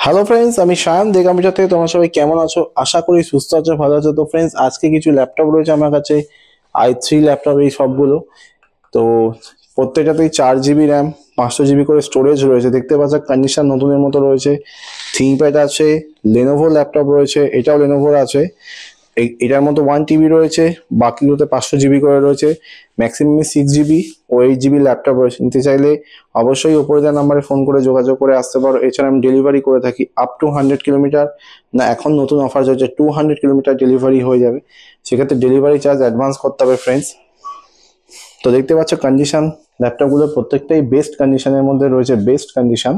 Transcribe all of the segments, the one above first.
Hello friends, আমি সায়ন দে computer থেকে। তোমরা সবাই কেমন আছো? আশা করি সুস্থ আছো, ভালো আছো। তো ফ্রেন্ডস, আজকে কিছু ল্যাপটপ রয়েছে আমার কাছে, i3 ল্যাপটপ এই সবগুলো। তো প্রত্যেকটাতেই 4 জিবি র্যাম, 500 জিবি করে স্টোরেজ রয়েছে। দেখতে পাচ্ছ কন্ডিশন নতুনের মতো রয়েছে। থিংকপ্যাড আছে, লেনোভো ল্যাপটপ রয়েছে, এটাও লেনোভোর আছে। এটার মতো 1 TB রয়েছে, বাকিগুলোতে 500 জিবি করে রয়েছে। ম্যাক্সিমাম 6 জিবি ও 8 জিবি ল্যাপটপ রয়েছে। নিতে চাইলে অবশ্যই ওপরে দেওয়া নাম্বারে ফোন করে যোগাযোগ করে আসতে পারো। এছাড়া আমি ডেলিভারি করে থাকি আপ টু 100 কিলোমিটার। না, এখন নতুন অফার চলছে 200 কিলোমিটার ডেলিভারি হয়ে যাবে। সেক্ষেত্রে ডেলিভারি চার্জ অ্যাডভান্স করতে হবে ফ্রেন্ডস। তো দেখতে পাচ্ছ কন্ডিশন, ল্যাপটপগুলো প্রত্যেকটাই বেস্ট কন্ডিশনের মধ্যে রয়েছে, বেস্ট কন্ডিশন,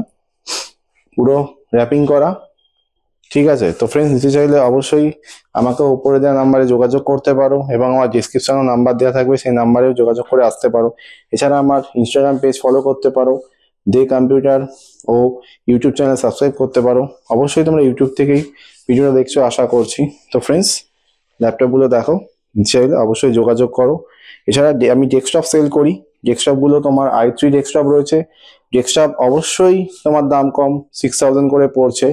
পুরো র্যাপিং করা। ঠিক আছে, তো ফ্রেন্ডস নিতে চাইলে অবশ্যই আমাকে উপরে দেওয়া নাম্বারে যোগাযোগ করতে পারো, এবং আমার ডিসক্রিপশনেও নাম্বার দেওয়া থাকবে, সেই নাম্বারেও যোগাযোগ করে আসতে পারো। এছাড়া আমার ইনস্টাগ্রাম পেজ ফলো করতে পারো, দে কম্পিউটার, ও ইউটিউব চ্যানেল সাবস্ক্রাইব করতে পারো। অবশ্যই তোমরা ইউটিউব থেকেই ভিডিওটা দেখছো আশা করছি। তো ফ্রেন্ডস, ল্যাপটপগুলো দেখো, নিতে চাইলে অবশ্যই যোগাযোগ করো। এছাড়া আমি ডেস্কটপ সেল করি। ডেস্কটপগুলো তোমার i3 ডেস্কটপ রয়েছে। ডেস্কটপ অবশ্যই তোমার দাম কম, 6000 করে পড়ছে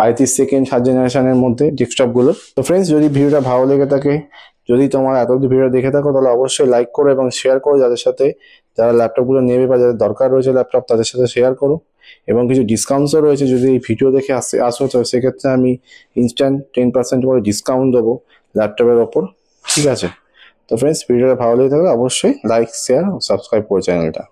i3 সেকেন্ড 3rd জেনারেশনের মধ্যে ডেস্কটপগুলো। তো ফ্রেন্ডস, যদি ভিডিওটা ভালো লেগে থাকে, যদি তোমার এত অব্দি ভিডিও দেখে থাকো, তাহলে অবশ্যই লাইক করো এবং শেয়ার করো যাদের সাথে, যারা ল্যাপটপগুলো নেবে বা যাদের দরকার রয়েছে ল্যাপটপ, তাদের সাথে শেয়ার করো। এবং কিছু ডিসকাউন্টসও রয়েছে, যদি এই ভিডিও দেখে আসো তো সেক্ষেত্রে আমি ইনস্ট্যান্ট 10% করে ডিসকাউন্ট দেবো ল্যাপটপের ওপর। ঠিক আছে, তো ফ্রেন্ডস, ভিডিওটা ভালো লেগে থাকলে অবশ্যই লাইক, শেয়ার ও সাবস্ক্রাইব করো চ্যানেলটা।